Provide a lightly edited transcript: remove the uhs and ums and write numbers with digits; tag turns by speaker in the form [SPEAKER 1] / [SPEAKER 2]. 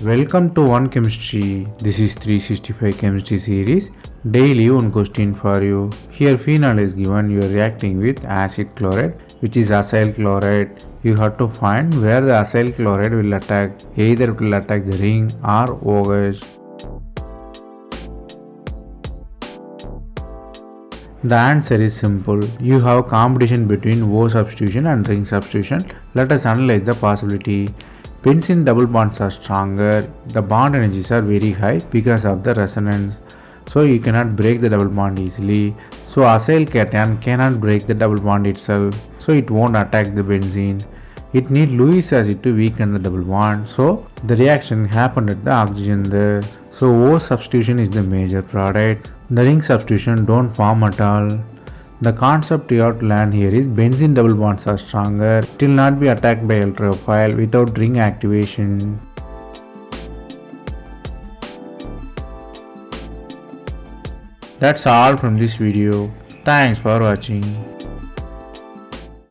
[SPEAKER 1] Welcome to One Chemistry. This is 365 Chemistry series. Daily one question for you. Here phenol is given. You are reacting with acid chloride, which is acyl chloride. You have to find where the acyl chloride will attack. Either it will attack the ring or OH. The answer is simple. You have competition between O substitution and ring substitution. Let us analyze the possibility. Benzene double bonds are stronger. The bond energies are very high because of the resonance. So you cannot break the double bond easily. So acyl cation cannot break the double bond itself. So it won't attack the benzene. It needs Lewis acid to weaken the double bond. So the reaction happened at the oxygen there. So O substitution is the major product. The ring substitution don't form at all. The concept you have to learn here is benzene double bonds are stronger. It will not be attacked by electrophile without ring activation. That's all from this video. Thanks for watching.